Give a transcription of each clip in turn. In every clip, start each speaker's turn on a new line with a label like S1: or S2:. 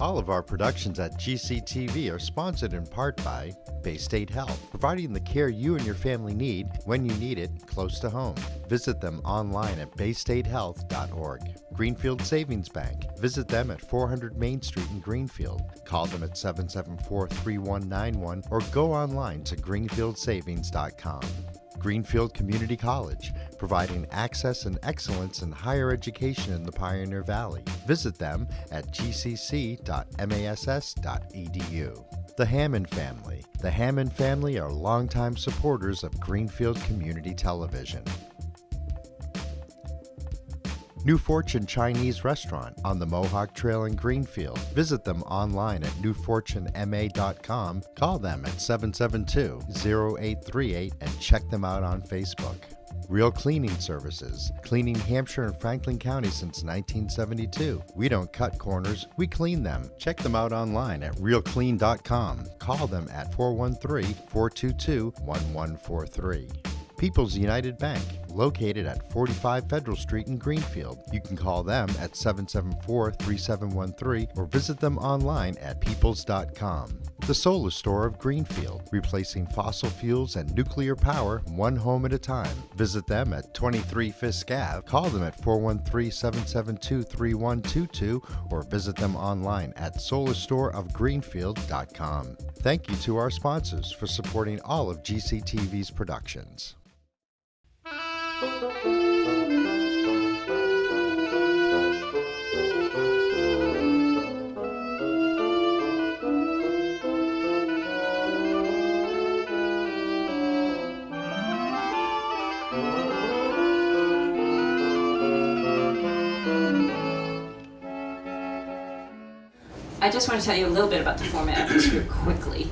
S1: All of our productions at GCTV are sponsored in part by Bay State Health, providing the care you and your family need when you need it close to home. Visit them online at baystatehealth.org. Greenfield Savings Bank. Visit them at 400 Main Street in Greenfield. Call them at 774-3191 or go online to greenfieldsavings.com. Greenfield Community College, providing access and excellence in higher education in the Pioneer Valley. Visit them at gcc.mass.edu. The Hammond Family. The Hammond family are longtime supporters of Greenfield Community Television. New Fortune Chinese Restaurant on the Mohawk Trail in Greenfield. Visit them online at newfortunema.com. Call them at 772-0838 and check them out on Facebook. Real Cleaning Services, cleaning Hampshire and Franklin County since 1972. We don't cut corners, we clean them. Check them out online at realclean.com. Call them at 413-422-1143. People's United Bank, located at 45 Federal Street in Greenfield. You can call them at 774-3713 or visit them online at peoples.com. The Solar Store of Greenfield, replacing fossil fuels and nuclear power one home at a time. Visit them at 23 Fisk Ave. Call them at 413-772-3122 or visit them online at solarstoreofgreenfield.com. Thank you to our sponsors for supporting all of GCTV's productions.
S2: I just want to tell you a little bit about the format of this group quickly.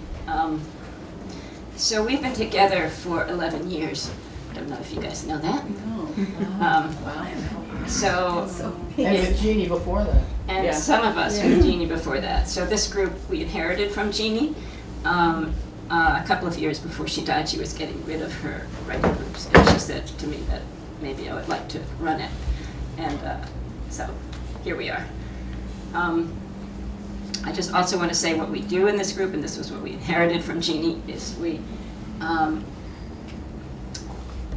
S2: So we've been together for 11 years. I don't know if you guys know that.
S3: No.
S2: Wow. So
S3: And with Jeannie before that.
S2: and
S3: Yeah.
S2: some of us with Jeannie before that. So this group we inherited from Jeannie. A couple of years before she died, she was getting rid of her writing groups, and she said to me that maybe I would like to run it. And so here we are. I just also want to say what we do in this group, and this was what we inherited from Jeannie, is we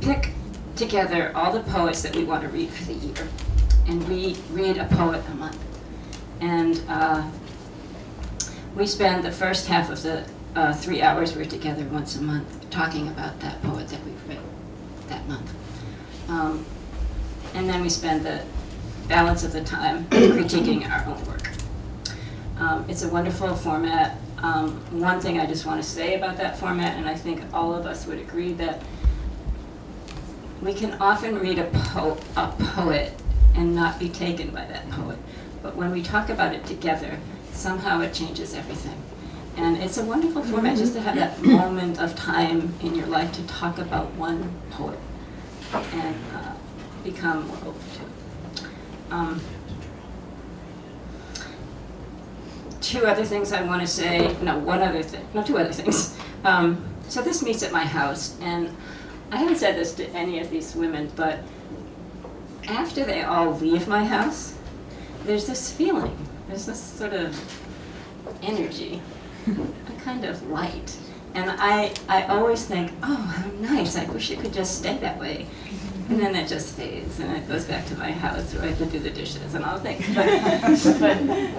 S2: pick together all the poets that we want to read for the year, and we read a poet a month. And we spend the first half of the 3 hours we're together once a month talking about that poet that we've read that month. And then we spend the balance of the time critiquing our own work. It's a wonderful format. One thing I just want to say about that format, and I think all of us would agree, that we can often read a poet and not be taken by that poet. But when we talk about it together, somehow it changes everything. And it's a wonderful format just to have that moment of time in your life to talk about one poet and become more open to it. Two other things I want to say, two other things. So this meets at my house, and I haven't said this to any of these women, but after they all leave my house, there's this feeling, there's this sort of energy, a kind of light. And I always think, oh, how nice, I wish it could just stay that way. And then it just fades, and it goes back to my house where I have to do the dishes and all things.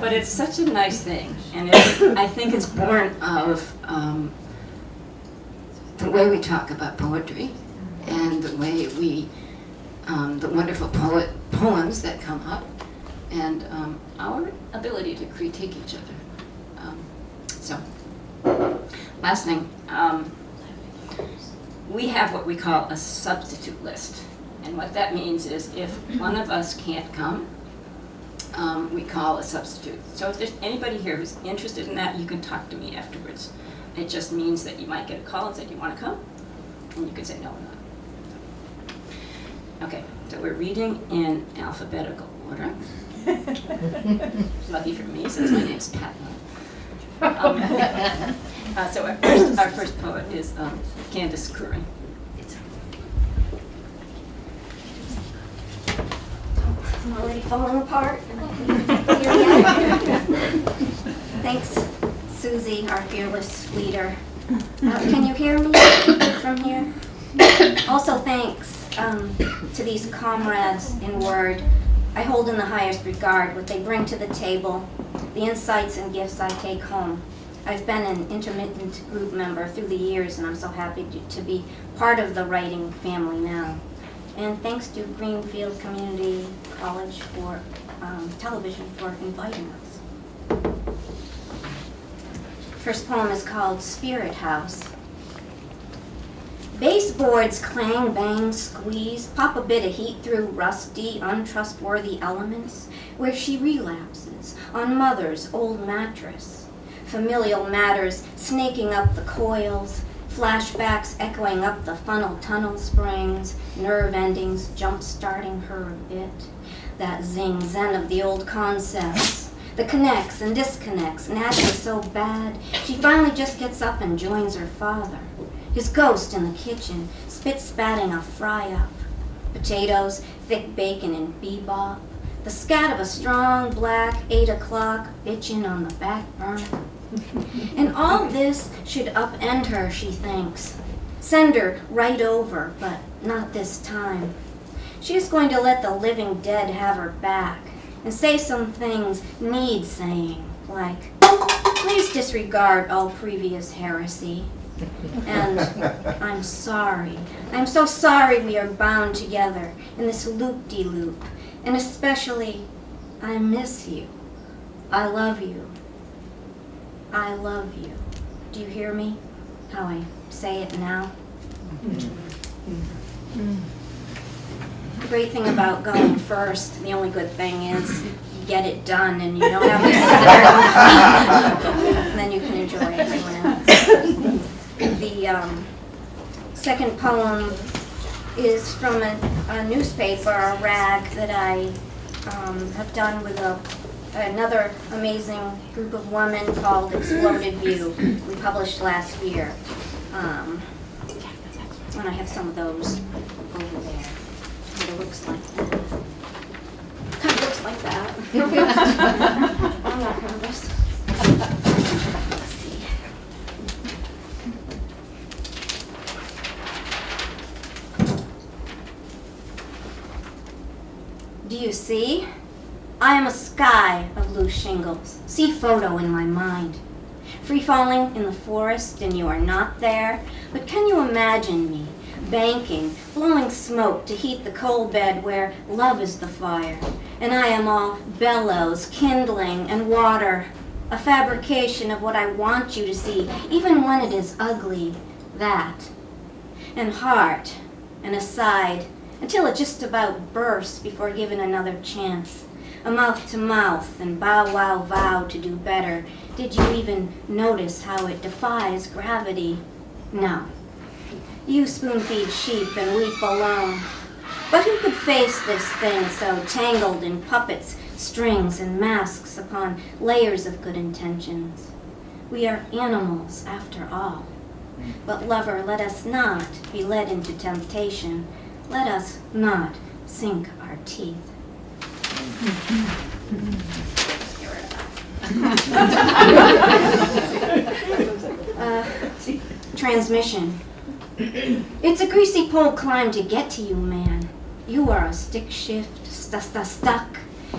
S2: But it's such a nice thing, and I think it's born of the way we talk about poetry, and the way we, the wonderful poems that come up, and our ability to critique each other. So, last thing, we have what we call a substitute list. And what that means is if one of us can't come, we call a substitute. So if there's anybody here who's interested in that, you can talk to me afterwards. It just means that you might get a call and say, do you want to come? And you can say, no, I'm not. Okay, so we're reading in alphabetical order. Lucky for me, since my name's Pat. So our first poet is Candace Curran.
S4: I'm already falling apart. Here we are. Thanks, Susie, our fearless leader. Can you hear me from here? Also, thanks to these comrades in Word. I hold in the highest regard what they bring to the table, the insights and gifts I take home. I've been an intermittent group member through the years, and I'm so happy to be part of the writing family now. And thanks to Greenfield Community College for television for inviting us. First poem is called Spirit House. Baseboards clang, bang, squeeze, pop a bit of heat through rusty, untrustworthy elements, where she relapses on mother's old mattress. Familial matters snaking up the coils, flashbacks echoing up the funnel tunnel springs, nerve endings jump-starting her a bit. That zing-zen of the old concepts, the connects and disconnects, nagging so bad, she finally just gets up and joins her father. His ghost in the kitchen, spit-spatting a fry-up. Potatoes, thick bacon and bebop. The scat of a strong black 8 o'clock bitchin' on the back burner. And all this should upend her, she thinks. Send her right over, but not this time. She is going to let the living dead have her back and say some things need saying, like, please disregard all previous heresy. And I'm sorry. I'm so sorry we are bound together in this loop-de-loop. And especially, I miss you. I love you. I love you. Do you hear me? How I say it now? The great thing about going first, the only good thing is you get it done and you don't have to sit there and then you can enjoy everyone else. The second poem is from a newspaper, a rag that I have done with another amazing group of women called Exploded View. We published last year. And I have some of those over there. And it looks like that. Kind of looks like that. I'm not nervous. Let's see. Do you see? I am a sky of loose shingles. See photo in my mind. Free falling in the forest and you are not there. But can you imagine me banking, blowing smoke to heat the coal bed where love is the fire? And I am all bellows, kindling, and water. A fabrication of what I want you to see, even when it is ugly. That. And heart. And aside. Until it just about bursts before given another chance. A mouth to mouth and bow wow vow to do better. Did you even notice how it defies gravity? No. You spoon-feed sheep and weep alone. But who could face this thing so tangled in puppets, strings, and masks upon layers of good intentions? We are animals, after all. But lover, let us not be led into temptation. Let us not sink our teeth. Transmission. It's a greasy pole climb to get to you, man. You are a stick shift, stuck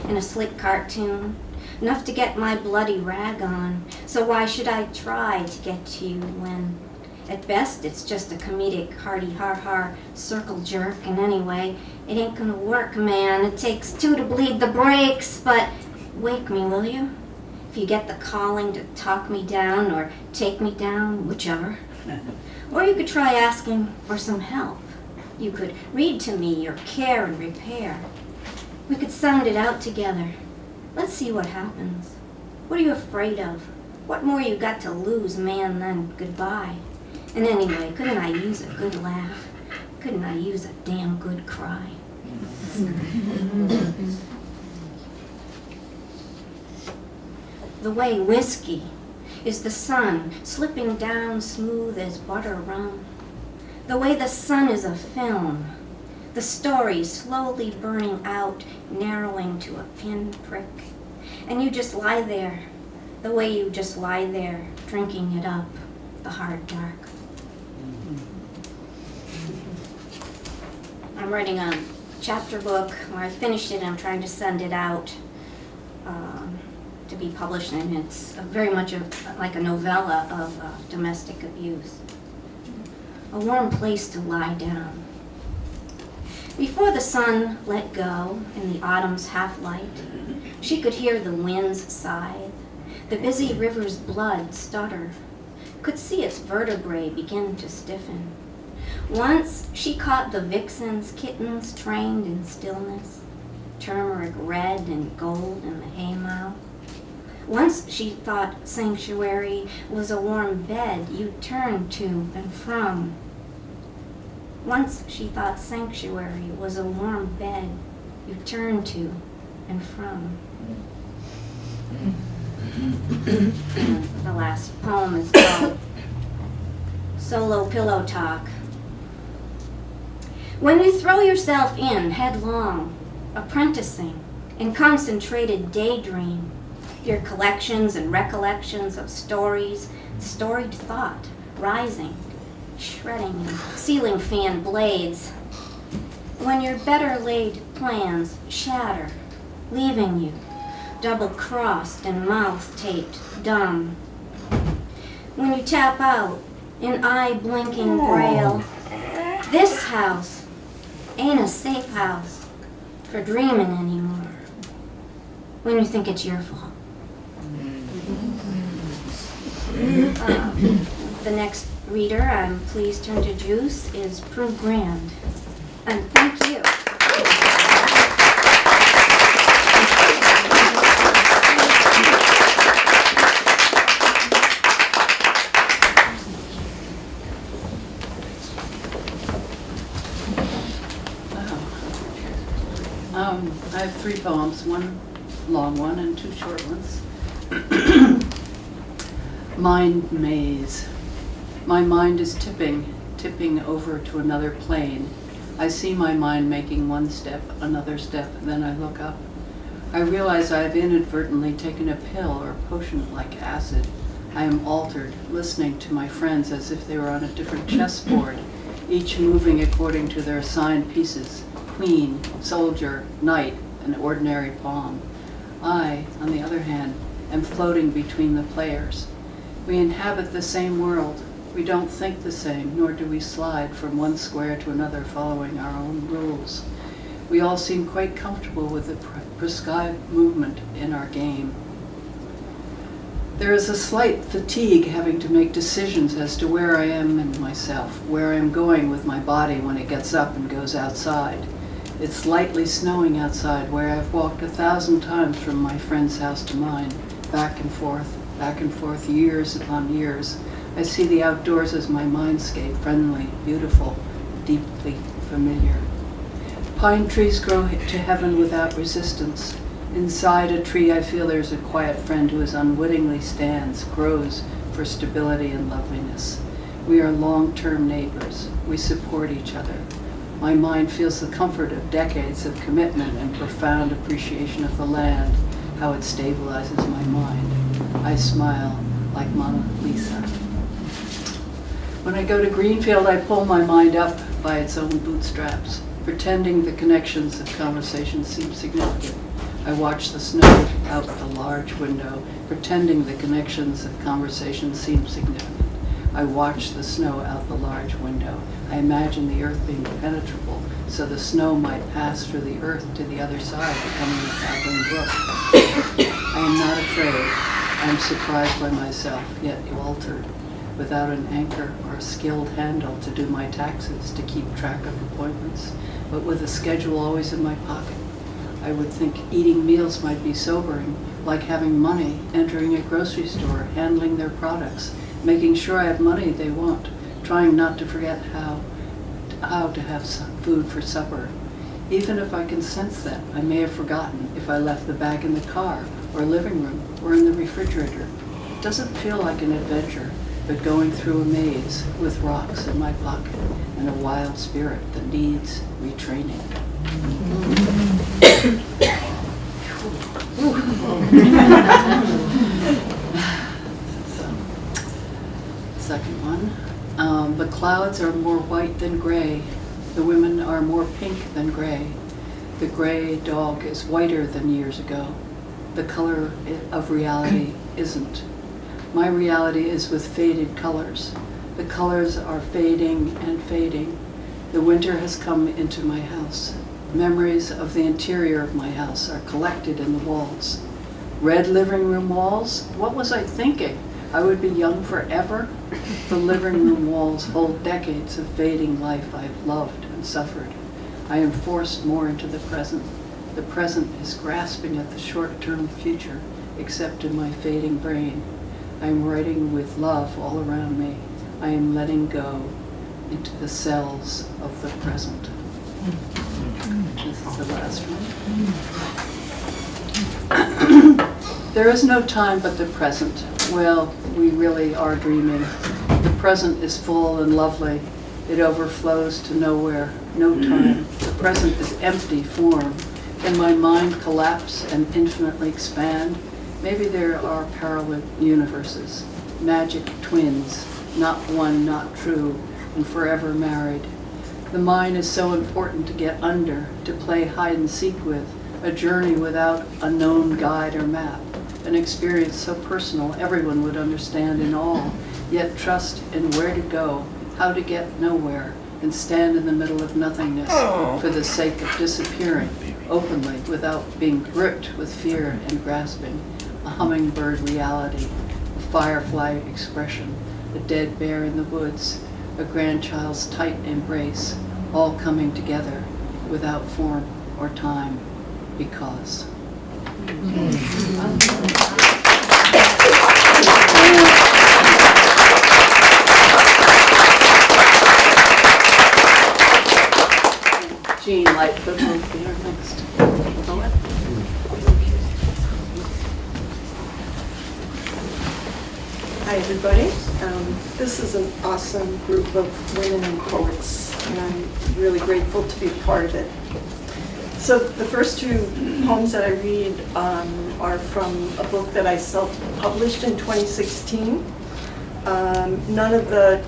S4: in a slick cartoon. Enough to get my bloody rag on. So why should I try to get to you when, at best, it's just a comedic hearty har-har circle jerk, and anyway, it ain't gonna work, man. It takes two to bleed the brakes, but wake me, will you? If you get the calling to talk me down or take me down, whichever. Or you could try asking for some help. You could read to me your care and repair. We could sound it out together. Let's see what happens. What are you afraid of? What more you got to lose, man, than goodbye? And anyway, couldn't I use a good laugh? Couldn't I use a damn good cry? The way whiskey is the sun slipping down smooth as butter rum. The way the sun is a film, the story slowly burning out, narrowing to a pinprick. And you just lie there, The way you just lie there, drinking it up, the hard dark. I'm writing a chapter book where I finished it and I'm trying to send it out to be published, and it's very much like a novella of domestic abuse. A warm place to lie down. Before the sun let go in the autumn's half-light, she could hear the winds scythe, the busy river's blood stutter, could see its vertebrae begin to stiffen. Once she caught the vixen's kittens trained in stillness, turmeric red and gold in the haymow. Once she thought sanctuary was a warm bed you turned to and from. Once she thought sanctuary was a warm bed you turned to and from. The last poem is called Solo Pillow Talk. When you throw yourself in headlong, apprenticing in concentrated daydream, your collections and recollections of stories, storied thought, rising, shredding in ceiling fan blades. When your better laid plans shatter, leaving you double-crossed and mouth-taped dumb. When you tap out in eye-blinking braille, this house ain't a safe house for dreaming anymore. When you think it's your fault. The next reader I'm pleased to introduce is Prue Grand. And thank you.
S5: I have 3 poems, one long one and 2 short ones. Mind maze. My mind is tipping over to another plane. I see my mind making one step, another step, then I look up. I realize I have inadvertently taken a pill or a potion like acid. I am altered, listening to my friends as if they were on a different chessboard, each moving according to their assigned pieces: queen, soldier, knight, an ordinary pawn. I, on the other hand, am floating between the players. We inhabit the same world. We don't think the same, nor do we slide from one square to another following our own rules. We all seem quite comfortable with the prescribed movement in our game. There is a slight fatigue having to make decisions as to where I am in myself, where I am going with my body when it gets up and goes outside. It's lightly snowing outside, where I've walked 1,000 times from my friend's house to mine, back and forth, years upon years. I see the outdoors as my mindscape, friendly, beautiful, deeply familiar. Pine trees grow to heaven without resistance. Inside a tree I feel there's a quiet friend who unwittingly stands, grows for stability and loveliness. We are long-term neighbors. We support each other. My mind feels the comfort of decades of commitment and profound appreciation of the land, how it stabilizes my mind. I smile like Mona Lisa. When I go to Greenfield, I pull my mind up by its own bootstraps, pretending the connections of conversation seem significant. I watch the snow out the large window, pretending the connections of conversation seem significant. I watch the snow out the large window. I imagine the earth being penetrable, so the snow might pass through the earth to the other side, becoming a babbling brook. I am not afraid. I am surprised by myself, yet altered, without an anchor or a skilled handle to do my taxes, to keep track of appointments, but with a schedule always in my pocket. I would think eating meals might be sobering, like having money, entering a grocery store, handling their products, making sure I have money they want, trying not to forget how to have some food for supper. Even if I can sense that, I may have forgotten if I left the bag in the car, or living room, or in the refrigerator. It doesn't feel like an adventure, but going through a maze with rocks in my pocket and a wild spirit that needs retraining. second one. The clouds are more white than gray. The women are more pink than gray. The gray dog is whiter than years ago. The color of reality isn't. My reality is with faded colors. The colors are fading and fading. The winter has come into my house. Memories of the interior of my house are collected in the walls. Red living room walls? What was I thinking? I would be young forever? The living room walls hold decades of fading life I've loved and suffered. I am forced more into the present. The present is grasping at the short-term future, except in my fading brain. I am writing with love all around me. I am letting go into the cells of the present. This is the last one. There is no time but the present. Well, we really are dreaming. The present is full and lovely. It overflows to nowhere, no time. The present is empty form. Can my mind collapse and infinitely expand? Maybe there are parallel universes, magic twins, not one, not true, and forever married. The mind is so important to get under, to play hide and seek with, a journey without a known guide or map, an experience so personal everyone would understand in all, yet trust in where to go, how to get nowhere, and stand in the middle of nothingness for the sake of disappearing openly without being gripped with fear and grasping, a hummingbird reality, a firefly expression, a dead bear in the woods, a grandchild's tight embrace, all coming together without form or time, because. Jean Lightfoot will be our next poet.
S6: Hi, everybody. This is an awesome group of women and poets, and I'm really grateful to be part of it. So the first two poems that I read are from a book that I self-published in 2016. None of the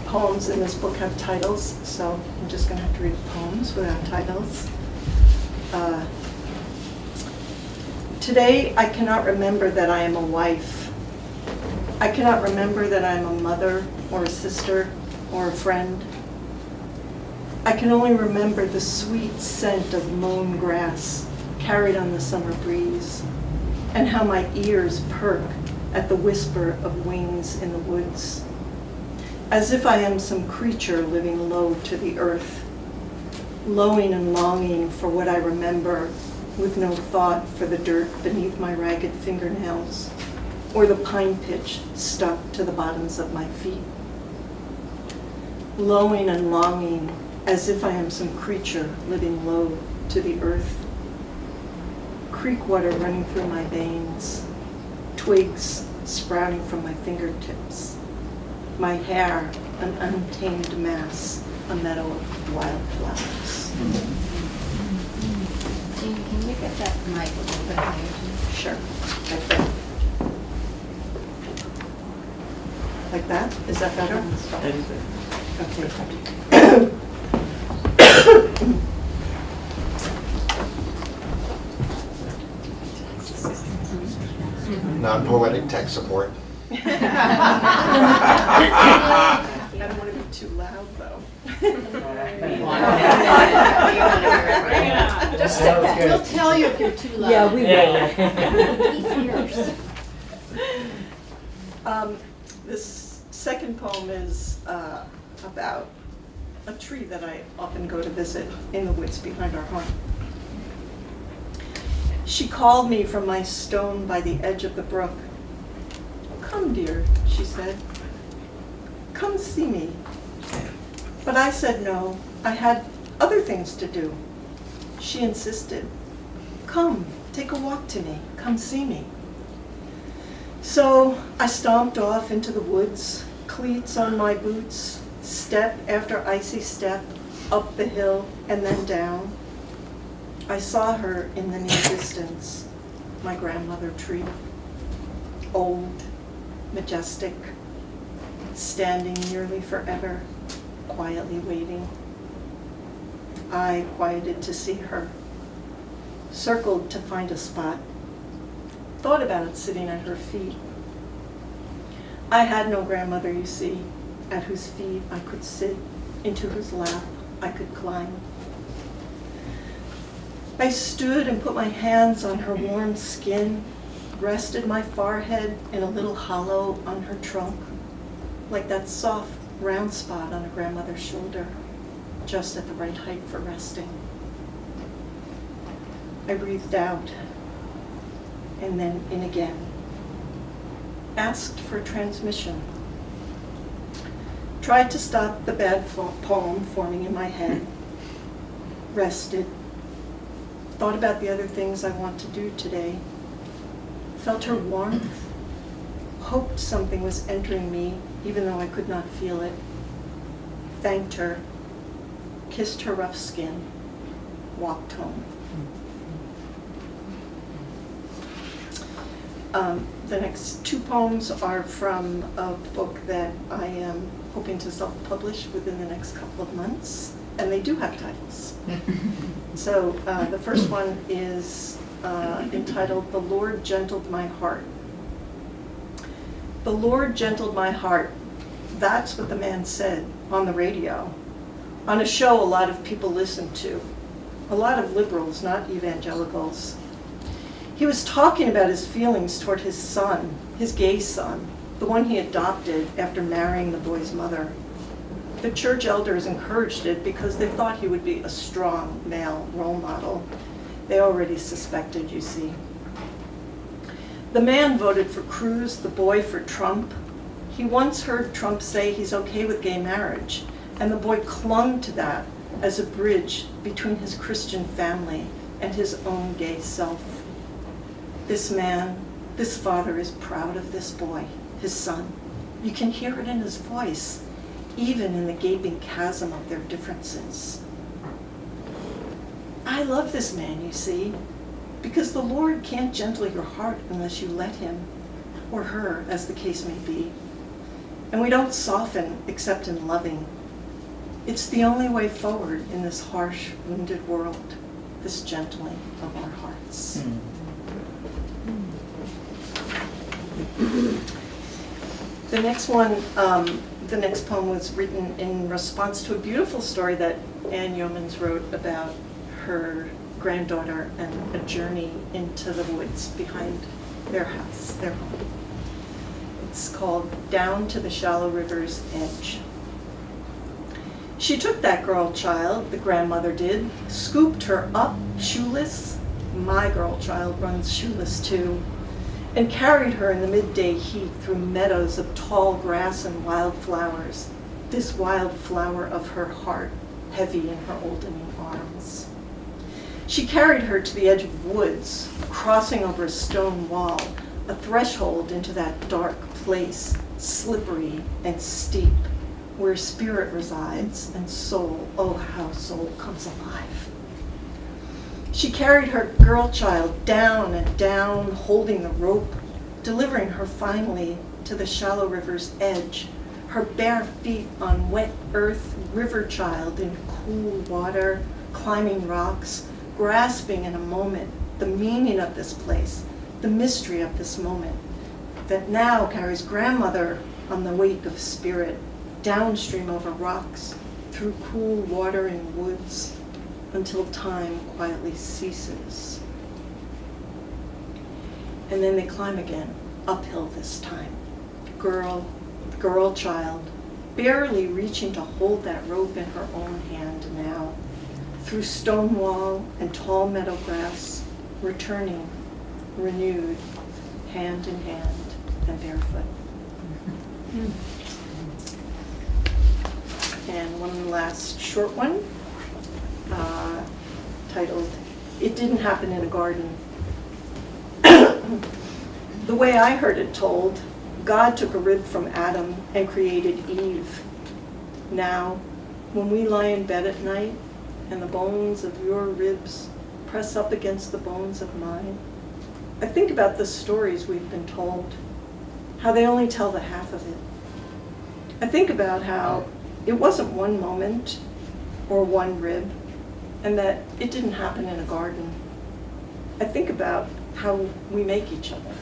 S6: poems in this book have titles, so I'm just going to have to read the poems without titles. Today, I cannot remember that I am a wife. I cannot remember that I am a mother or a sister or a friend. I can only remember the sweet scent of mown grass carried on the summer breeze, and how my ears perk at the whisper of wings in the woods, as if I am some creature living low to the earth, lowing and longing for what I remember, with no thought for the dirt beneath my ragged fingernails, or the pine pitch stuck to the bottoms of my feet. Lowing and longing, as if I am some creature living low to the earth. Creek water running through my veins, twigs sprouting from my fingertips. My hair, an untamed mass, a meadow of wildflowers.
S4: Jean, can you get that mic a little bit higher?
S6: Sure, like that. Like that? Is that better? Okay.
S1: Non-poetic tech support.
S6: I don't want to be too loud, though.
S3: Just step back. We'll tell you if you're too loud.
S2: Yeah, we will.
S4: Be fierce.
S6: This second poem is about a tree that I often go to visit in the woods behind our home. She called me from my stone by the edge of the brook. "Come, dear," she said. "Come see me." But I said no, I had other things to do. She insisted. "Come, take a walk to me, come see me." So I stomped off into the woods, cleats on my boots, step after icy step, up the hill and then down. I saw her in the near distance, my grandmother tree, old, majestic, standing nearly forever, quietly waiting. I quieted to see her, circled to find a spot, thought about it sitting at her feet. I had no grandmother, you see, at whose feet I could sit, into whose lap I could climb. I stood and put my hands on her warm skin, rested my forehead in a little hollow on her trunk, like that soft, round spot on a grandmother's shoulder, just at the right height for resting. I breathed out, and then in again. Asked for transmission. Tried to stop the bad poem forming in my head. Rested. Thought about the other things I want to do today. Felt her warmth. Hoped something was entering me, even though I could not feel it. Thanked her. Kissed her rough skin. Walked home. The next two poems are from a book that I am hoping to self-publish within the next couple of months, and they do have titles. So the first one is entitled, "The Lord Gentled My Heart." The Lord gentled my heart. That's what the man said on the radio, on a show a lot of people listen to, a lot of liberals, not evangelicals. He was talking about his feelings toward his son, his gay son, the one he adopted after marrying the boy's mother. The church elders encouraged it because they thought he would be a strong male role model. They already suspected, you see. The man voted for Cruz, the boy for Trump. He once heard Trump say he's okay with gay marriage, and the boy clung to that as a bridge between his Christian family and his own gay self. This man, this father is proud of this boy, his son. You can hear it in his voice, even in the gaping chasm of their differences. I love this man, you see, because the Lord can't gentle your heart unless you let him, or her, as the case may be. And we don't soften except in loving. It's the only way forward in this harsh, wounded world, this gentling of our hearts. The next one, the next poem was written in response to a beautiful story that Anne Yeomans wrote about her granddaughter and a journey into the woods behind their house, their home. It's called Down to the Shallow River's Edge. She took that girl child, the grandmother did, scooped her up, shoeless. My girl child runs shoeless too. And carried her in the midday heat through meadows of tall grass and wildflowers, this wildflower of her heart, heavy in her oldening arms. She carried her to the edge of woods, crossing over a stone wall, a threshold into that dark place, slippery and steep, where spirit resides and soul, oh how soul comes alive. She carried her girl child down and down, holding the rope, delivering her finally to the shallow river's edge, her bare feet on wet earth, river child in cool water, climbing rocks, grasping in a moment the meaning of this place, the mystery of this moment, that now carries grandmother on the wake of spirit, downstream over rocks, through cool water and woods, until time quietly ceases. And then they climb again, uphill this time. Girl child, barely reaching to hold that rope in her own hand now, through stone wall and tall meadow grass, returning, renewed, hand in hand and barefoot. And one last short one, titled, It Didn't Happen in a Garden. The way I heard it told, God took a rib from Adam and created Eve. Now, when we lie in bed at night and the bones of your ribs press up against the bones of mine, I think about the stories we've been told, how they only tell the half of it. I think about how it wasn't one moment or one rib, and that it didn't happen in a garden. I think about how we make each other.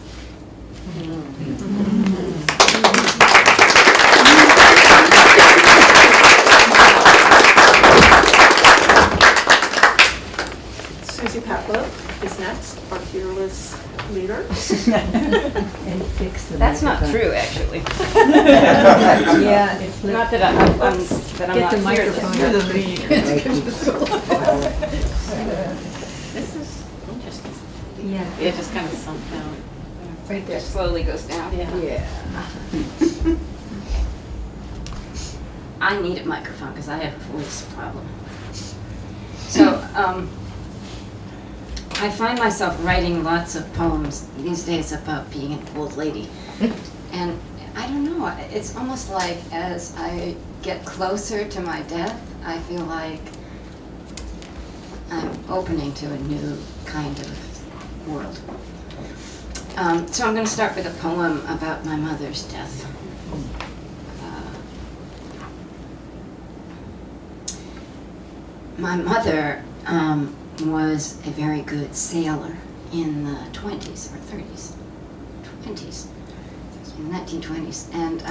S6: Susie Patlow is next, our fearless leader.
S3: And fix the
S2: That's not
S3: microphone.
S2: true, actually.
S3: Yeah, it's
S2: Not that I'm that I'm
S3: Get
S2: not
S3: the microphone.
S2: fearless.
S3: This
S2: is interesting.
S3: Yeah.
S2: It just kind of sunk down.
S3: Right there.
S2: Just slowly goes down.
S3: Yeah.
S2: I need a microphone because I have a voice problem. So, I find myself writing lots of poems these days about being an old lady. And I don't know, it's almost like as I get closer to my death, I feel like I'm opening to a new kind of world. So I'm going to start with a poem about my mother's death. My mother was a very good sailor in the 20s or 30s, 20s, in the 1920s, and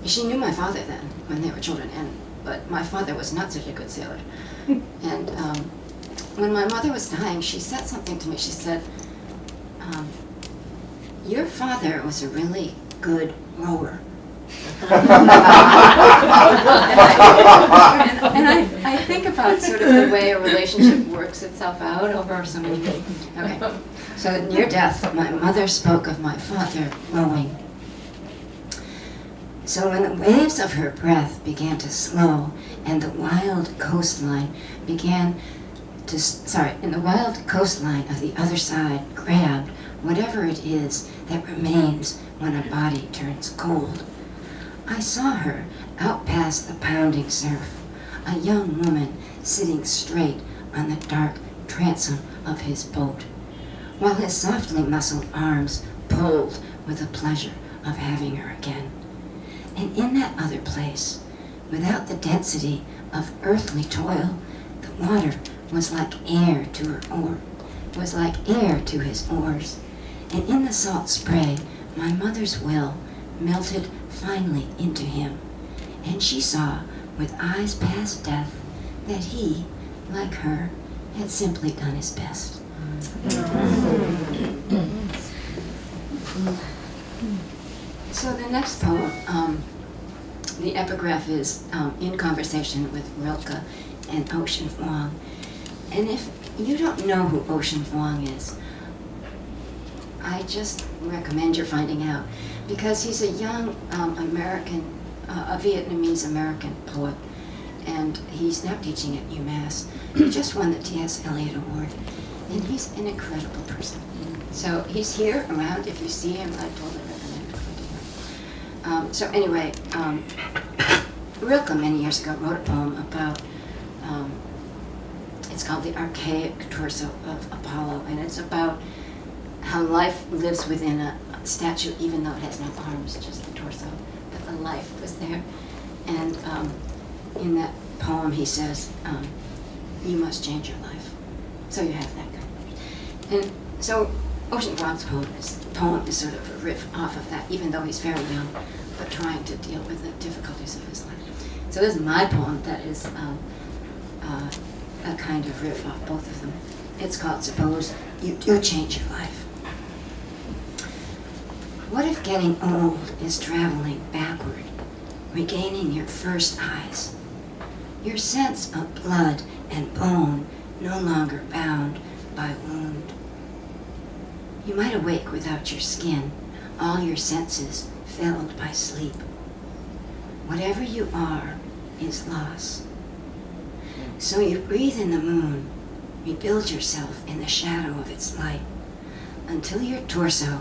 S2: she knew my father then when they were children, but my father was not such a good sailor. And when my mother was dying, she said something to me. She said, "Your father was a really good rower." And I think about sort of the way a relationship works itself out over so many years. Okay, so near death, my mother spoke of my father rowing. So when the waves of her breath began to slow and the wild coastline and the wild coastline of the other side grabbed whatever it is that remains when a body turns cold, I saw her out past the pounding surf, a young woman sitting straight on the dark transom of his boat, while his softly muscled arms pulled with the pleasure of having her again. And in that other place, without the density of earthly toil, the water was like air to his oars, and in the salt spray, my mother's will melted finally into him, and she saw, with eyes past death, that he, like her, had simply done his best. So the next poem, the epigraph is In Conversation with Rilke and Ocean Vuong. And if you don't know who Ocean Vuong is, I just recommend you're finding out, because he's a young American, a Vietnamese American poet, and he's now teaching at UMass. He just won the T.S. Eliot Award, and he's an incredible person. So he's here around. If you see him, I totally recommend going to him. So anyway, Rilke many years ago wrote a poem about, it's called The Archaic Torso of Apollo, and it's about how life lives within a statue even though it has no arms, just the torso, but the life was there. And in that poem he says, you must change your life. So you have that kind of. And so Ocean Vuong's poem is sort of a riff off of that, even though he's very young, but trying to deal with the difficulties of his life. So this is my poem that is a kind of riff off both of them. It's called Suppose You Do Change Your Life. What if getting old is traveling backward, regaining your first eyes, your sense of blood and bone no longer bound by wound? You might awake without your skin, all your senses filled by sleep. Whatever you are is loss. So you breathe in the moon, rebuild yourself in the shadow of its light, until your torso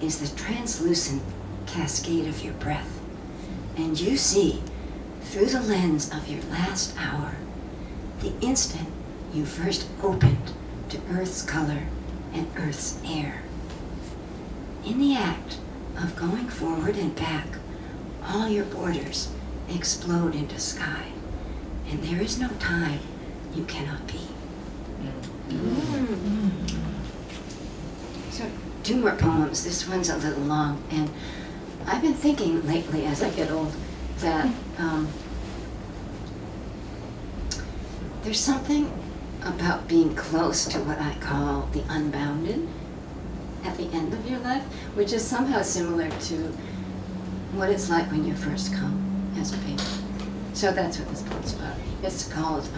S2: is the translucent cascade of your breath, and you see, through the lens of your last hour, the instant you first opened to Earth's color and Earth's air. In the act of going forward and back,
S7: all your borders explode into sky, and there is no time you cannot be. So 2 more poems. This one's a little long, and I've been thinking lately as I get old that there's something about being close to what I call the unbounded at the end of your life, which is somehow similar to what it's like when you first come as a baby. So that's what this poem's about. It's called,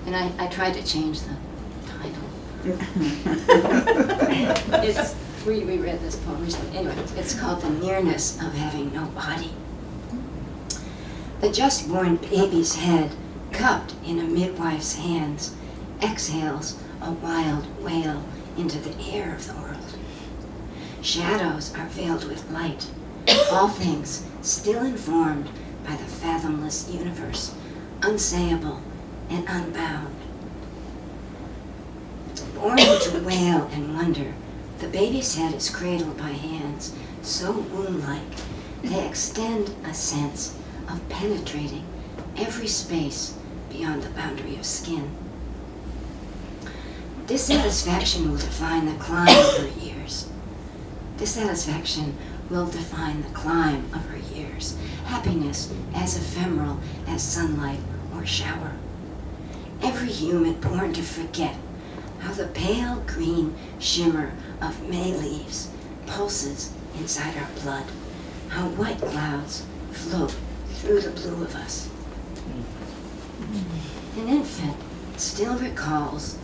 S7: and I tried to change the title. We read this poem recently. Anyway, it's called The Nearness of Having No Body. The just-born baby's head, cupped in a midwife's hands, exhales a wild wail into the air of the world. Shadows are veiled with light, all things still informed by the fathomless universe, unsayable and unbound. Born to wail and wonder, the baby's head is cradled by hands so womb-like they extend a sense of penetrating every space beyond the boundary of skin. Dissatisfaction will define the climb of her years. Dissatisfaction will define the climb of her years. Happiness as ephemeral as sunlight or shower. Every human born to forget how the pale green shimmer of May leaves pulses inside our blood, how white clouds float through the blue of us. If an infant still recalls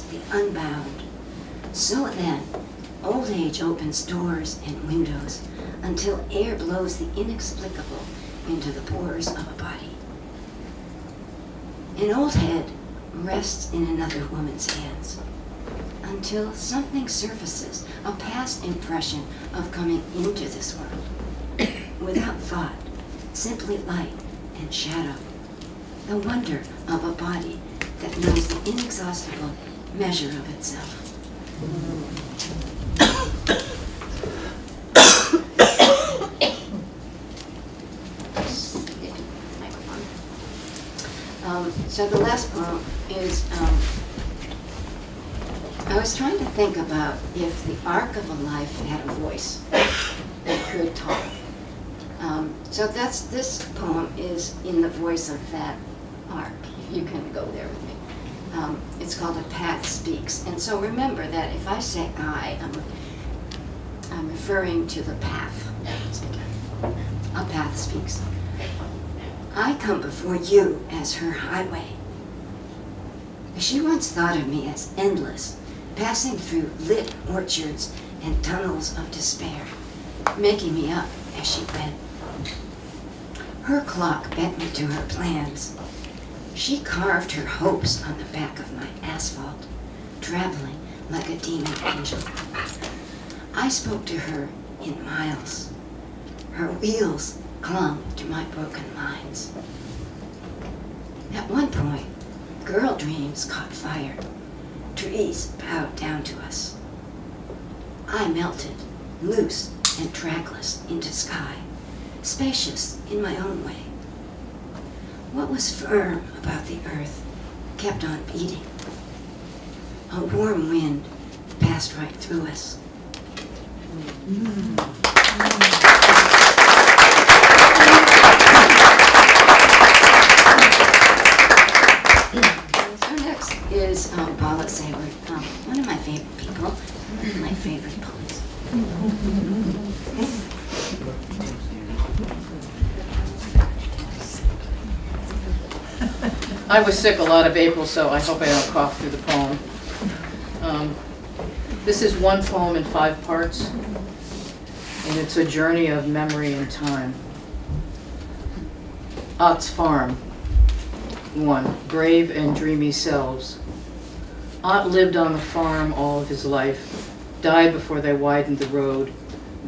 S7: the unbound, so then old age opens doors and windows until air blows the inexplicable into the pores of a body. An old head rests in another woman's hands until something surfaces, a past impression of coming into this world without thought, simply light and shadow, the wonder of a body that knows the inexhaustible measure of itself. So the last poem is, I was trying to think about if the arc of a life had a voice that could talk. So this poem is in the voice of that arc, if you can go there with me. It's called A Path Speaks. And so remember that if I say I'm referring to the path. A path speaks. I come before you as her highway. She once thought of me as endless, passing through lit orchards and tunnels of despair, making me up as she went. Her clock bent me to her plans. She carved her hopes on the back of my asphalt, traveling like a demon angel. I spoke to her in miles. Her wheels clung to my broken lines. At one point, girl dreams caught fire. Trees bowed down to us. I melted, loose and trackless into sky, spacious in my own way. What was firm about the earth kept on beating. A warm wind passed right through us. So next is Paula Sayward, one of my favorite people, one of my favorite poets.
S5: I was sick a lot of April, so I hope I don't cough through the poem. This is one poem in 5 parts, and it's a journey of memory and time. Utz Farm. 1. Brave and dreamy selves. Ott lived on the farm all of his life, died before they widened the road,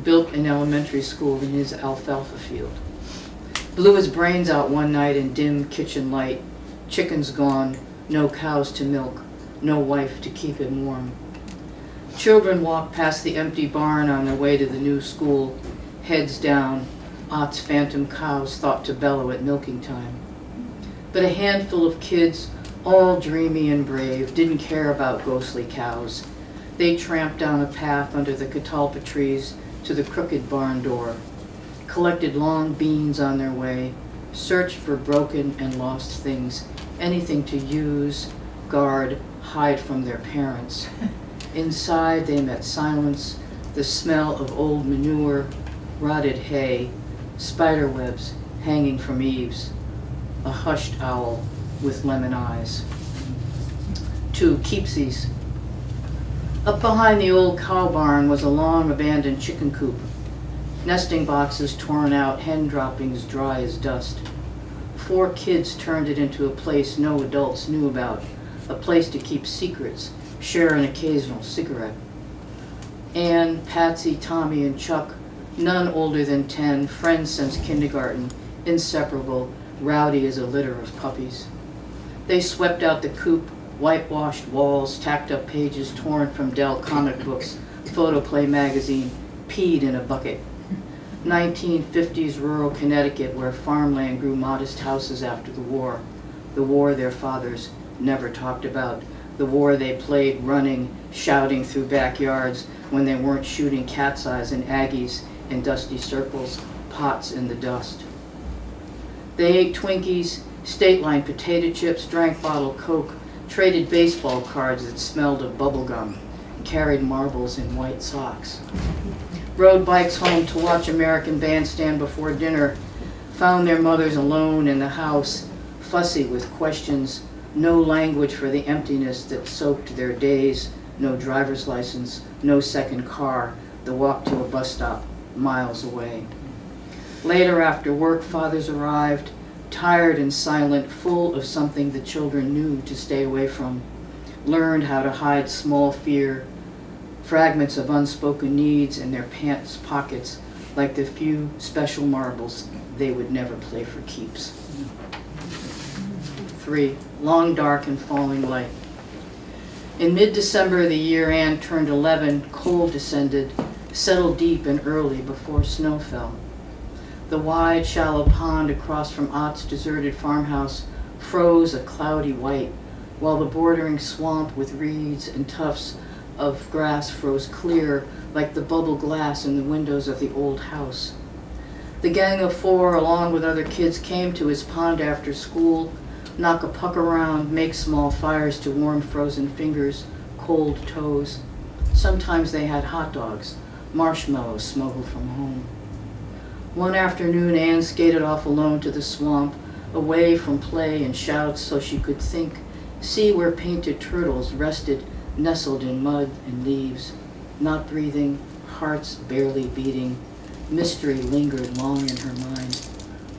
S5: built an elementary school in his alfalfa field. Blew his brains out one night in dim kitchen light. Chickens gone, no cows to milk, no wife to keep him warm. Children walked past the empty barn on their way to the new school.
S8: heads down, Ott's phantom cows thought to bellow at milking time. But a handful of kids, all dreamy and brave, didn't care about ghostly cows. They tramped down a path under the catalpa trees to the crooked barn door, collected long beans on their way, searched for broken and lost things, anything to use, guard, hide from their parents. Inside they met silence, the smell of old manure, rotted hay, spider webs hanging from eaves, a hushed owl with lemon eyes. 2 keepsies. Up behind the old cow barn was a long abandoned chicken coop, nesting boxes torn out, hen droppings dry as dust. 4 kids turned it into a place no adults knew about, a place to keep secrets, share an occasional cigarette. Ann, Patsy, Tommy, and Chuck, none older than 10, friends since kindergarten, inseparable, rowdy as a litter of puppies. They swept out the coop, whitewashed walls, tacked up pages torn from Dell comic books, Photoplay magazine, peed in a bucket. 1950s rural Connecticut, where farmland grew modest houses after the war their fathers never talked about, the war they played running, shouting through backyards when they weren't shooting cat's eyes and Aggies in dusty circles, pots in the dust. They ate Twinkies, state line potato chips, drank bottled Coke, traded baseball cards that smelled of bubble gum, carried marbles in white socks. Rode bikes home to watch American Bandstand before dinner, found their mothers alone in the house, fussy with questions, no language for the emptiness that soaked their days, no driver's license, no second car, the walk to a bus stop miles away. Later after work, fathers arrived, tired and silent, full of something the children knew to stay away from, learned how to hide small fear, fragments of unspoken needs in their pants pockets, like the few special marbles they would never play for keeps. 3, long dark and falling light. In mid-December, the year Ann turned 11, cold descended, settled deep and early before snow fell. The wide, shallow pond across from Ott's deserted farmhouse froze a cloudy white, while the bordering swamp with reeds and tufts of grass froze clear like the bubble glass in the windows of the old house. The gang of 4, along with other kids, came to his pond after school, knock a puck around, make small fires to warm frozen fingers, cold toes. Sometimes they had hot dogs, marshmallows smuggled from home. One afternoon, Ann skated off alone to the swamp, away from play and shouts so she could think, see where painted turtles rested, nestled in mud and leaves, not breathing, hearts barely beating. Mystery lingered long in her mind.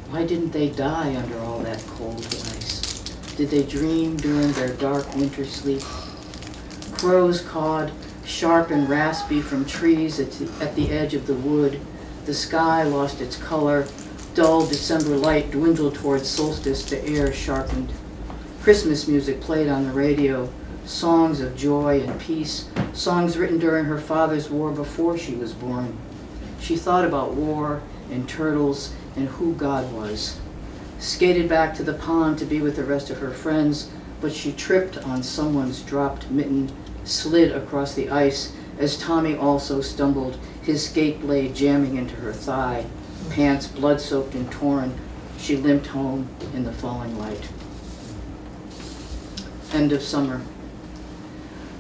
S8: Why didn't they die under all that cold ice? Did they dream during their dark winter sleep? Crows cawed, sharp and raspy from trees at the edge of the wood. The sky lost its color. Dull December light dwindled towards solstice. The air sharpened. Christmas music played on the radio, songs of joy and peace, songs written during her father's war before she was born. She thought about war and turtles and who God was. Skated back to the pond to be with the rest of her friends, but she tripped on someone's dropped mitten, slid across the ice as Tommy also stumbled, his skate blade jamming into her thigh, pants blood-soaked and torn. She limped home in the falling light. End of summer.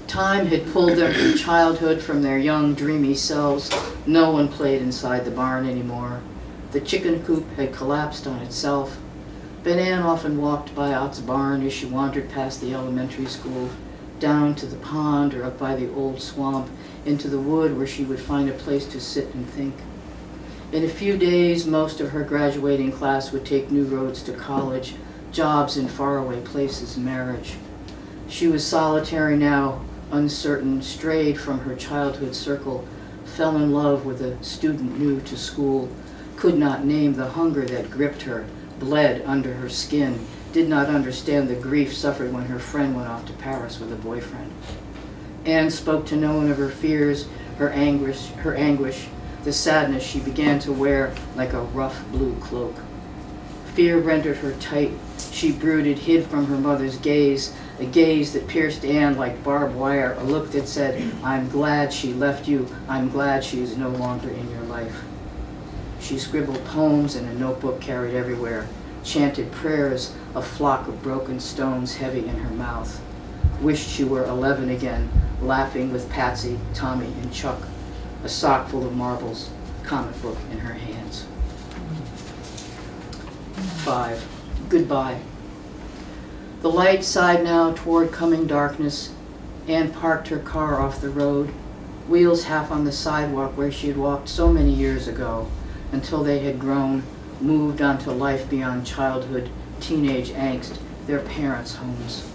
S8: Time had pulled them from childhood, from their young, dreamy selves. No one played inside the barn anymore. The chicken coop had collapsed on itself. But Ann often walked by Ott's barn as she wandered past the elementary school, down to the pond or up by the old swamp, into the wood where she would find a place to sit and think. In a few days, most of her graduating class would take new roads to college, jobs in faraway places, marriage. She was solitary now, uncertain, strayed from her childhood circle, fell in love with a student new to school, could not name the hunger that gripped her, bled under her skin, did not understand the grief suffered when her friend went off to Paris with a boyfriend. Anne spoke to no one of her fears, her anguish, The sadness she began to wear like a rough blue cloak. Fear rendered her tight. She brooded, hid from her mother's gaze, a gaze that pierced Anne like barbed wire, a look that said, I'm glad she left you, I'm glad she is no longer in your life. She scribbled poems in a notebook carried everywhere, chanted prayers, a flock of broken stones heavy in her mouth. Wished she were 11 again, laughing with Patsy, Tommy, and Chuck, a sock full of marbles, comic book in her hands. 5. Goodbye. The light sighed now toward coming darkness. Anne parked her car off the road, wheels half on the sidewalk where she had walked so many years ago, until they had grown, moved on to life beyond childhood, teenage angst, their parents' homes.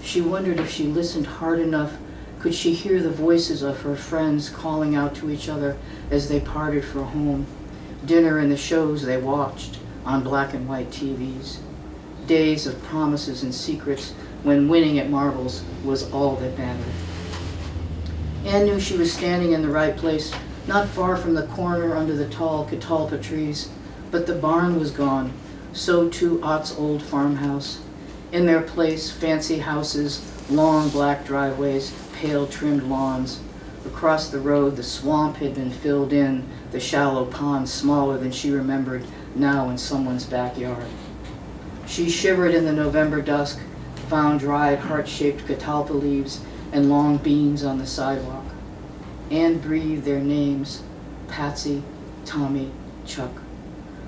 S8: She wondered if she listened hard enough, could she hear the voices of her friends calling out to each other as they parted for home, dinner and the shows they watched on black and white TVs, days of promises and secrets when winning at marbles was all that mattered. Anne knew she was standing in the right place, not far from the corner under the tall catalpa trees, but the barn was gone, so too Utz's old farmhouse. In their place, fancy houses, long black driveways, pale trimmed lawns. Across the road, the swamp had been filled in, the shallow pond smaller than she remembered, now in someone's backyard. She shivered in the November dusk, found dried heart-shaped catalpa leaves and long beans on the sidewalk. Anne breathed their names, Patsy, Tommy, Chuck.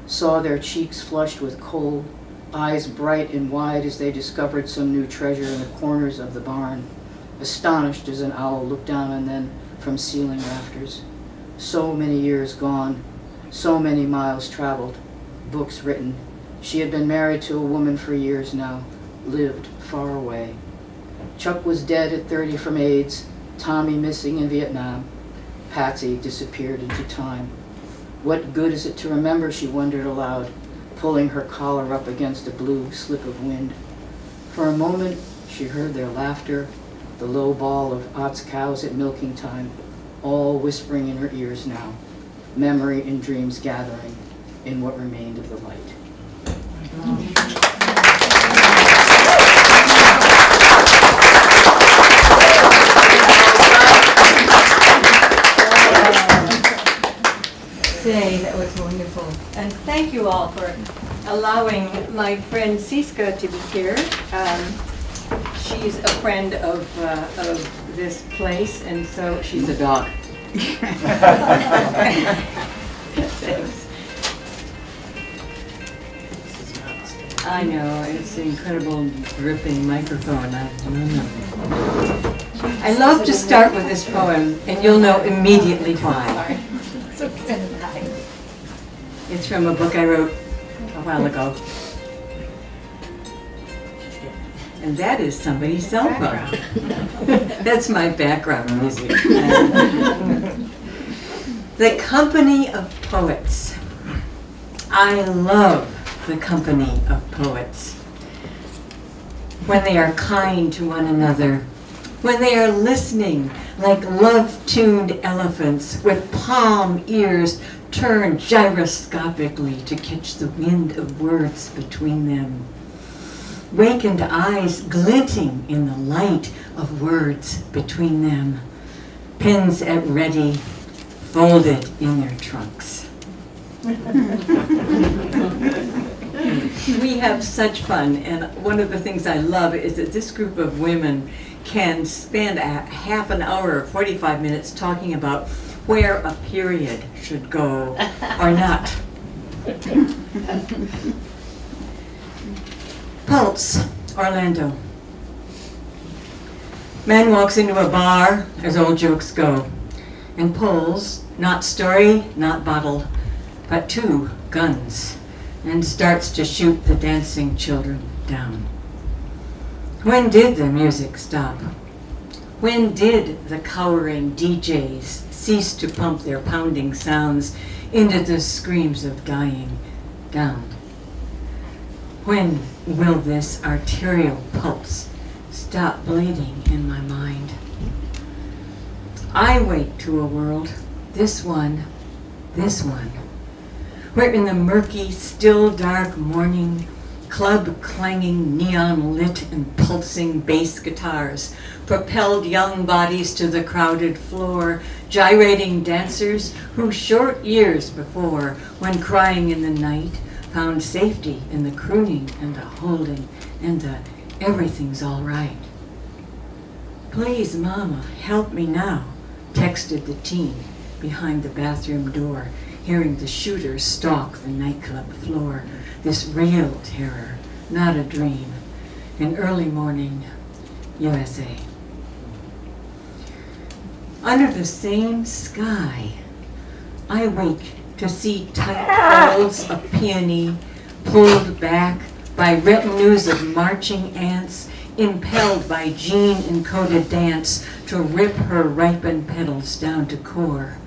S8: Saw their cheeks flushed with cold, eyes bright and wide as they discovered some new treasure in the corners of the barn, astonished as an owl looked down on them from ceiling rafters. So many years gone, so many miles traveled, books written. She had been married to a woman for years now, lived far away. Chuck was dead at 30 from AIDS, Tommy missing in Vietnam. Patsy disappeared into time. What good is it to remember, she wondered aloud, pulling her collar up against a blue slip of wind. For a moment, she heard their laughter, the low bawl of Utz's cows at milking time, all whispering in her ears now, memory and dreams gathering in what remained of the light.
S3: Say, that was wonderful. And thank you all for allowing my friend Siska to be here. She's a friend of this place, and so
S5: She's a dog.
S3: Thanks. I know, it's an incredible dripping microphone. I don't know. I love to start with this poem, and you'll know immediately why. It's from a book I wrote a while ago. And that is somebody's cell phone. That's my background music. The company of poets. I love the company of poets. When they are kind to one another, when they are listening like love-tuned elephants with palm ears turned gyroscopically to catch the wind of words between them. Wakened eyes glinting in the light of words between them. Pens at ready, folded in their trunks. We have such fun, and one of the things I love is that this group of women can spend a half an hour or 45 minutes talking about where a period should go or not. Pulse, Orlando. Man walks into a bar, as old jokes go, and pulls, not story, not bottle, but 2 guns, and starts to shoot the dancing children down. When did the music stop? When did the cowering DJs cease to pump their pounding sounds into the screams of dying down? When will this arterial pulse stop bleeding in my mind? I wake to a world, this one, this one, where in the murky, still dark morning, club-clanging, neon-lit and pulsing bass guitars propelled young bodies to the crowded floor, gyrating dancers who short years before, when crying in the night, found safety in the crooning and the holding and the everything's all right. "Please, Mama, help me now," texted the teen behind the bathroom door, hearing the shooter stalk the nightclub floor. This real terror, not a dream. In early morning, USA. Under the same sky, I wake to see tight folds of peony pulled back by retinues of marching ants, impelled by gene-encoded dance to rip her ripened petals down to core.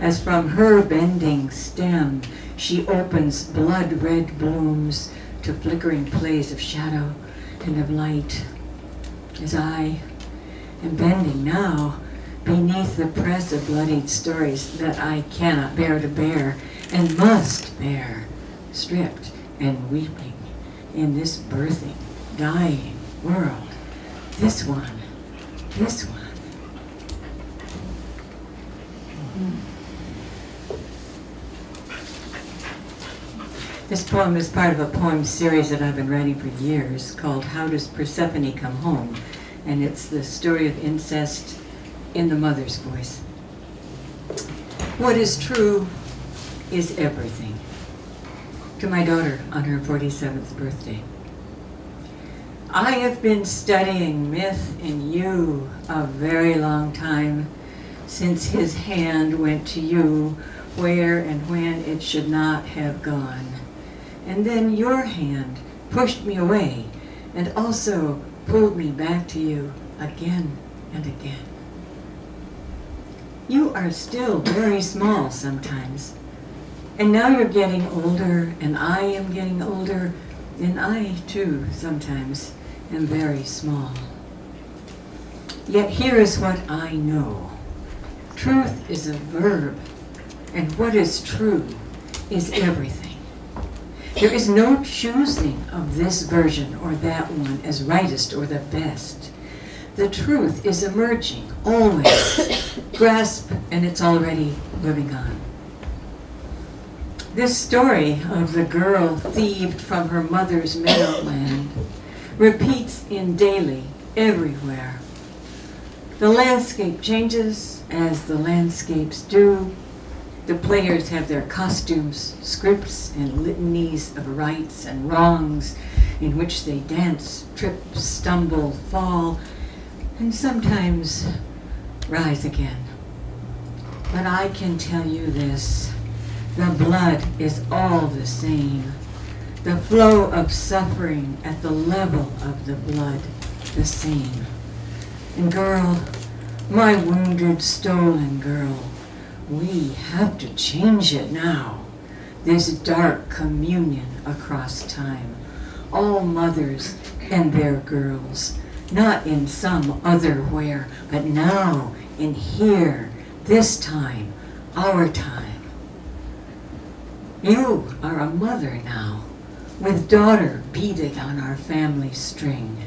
S3: As from her bending stem, she opens blood-red blooms to flickering plays of shadow and of light. As I am bending now, beneath the press of bloodied stories that I cannot bear to bear and must bear, stripped and weeping in this birthing, dying world. This one. This poem is part of a poem series that I've been writing for years called How Does Persephone Come Home? And it's the story of incest in the mother's voice. What is true is everything. To my daughter on her 47th birthday. I have been studying myth in you a very long time, since his hand went to you where and when it should not have gone. And then your hand pushed me away and also pulled me back to you again and again. You are still very small sometimes. And now you're getting older, and I am getting older, and I, too, sometimes am very small. Yet here is what I know. Truth is a verb, and what is true is everything. There is no choosing of this version or that one as rightest or the best. The truth is emerging, always. Grasp, and it's already moving on. This story of the girl thieved from her mother's meadowland repeats in daily, everywhere. The landscape changes as the landscapes do. The players have their costumes, scripts, and litanies of rights and wrongs in which they dance, trip, stumble, fall, and sometimes rise again. But I can tell you this, the blood is all the same. The flow of suffering at the level of the blood, the same. And girl, my wounded, stolen girl, we have to change it now. This dark communion across time. All mothers and their girls, not in some other where, but now, in here, this time, our time. You are a mother now, with daughter beaded on our family string.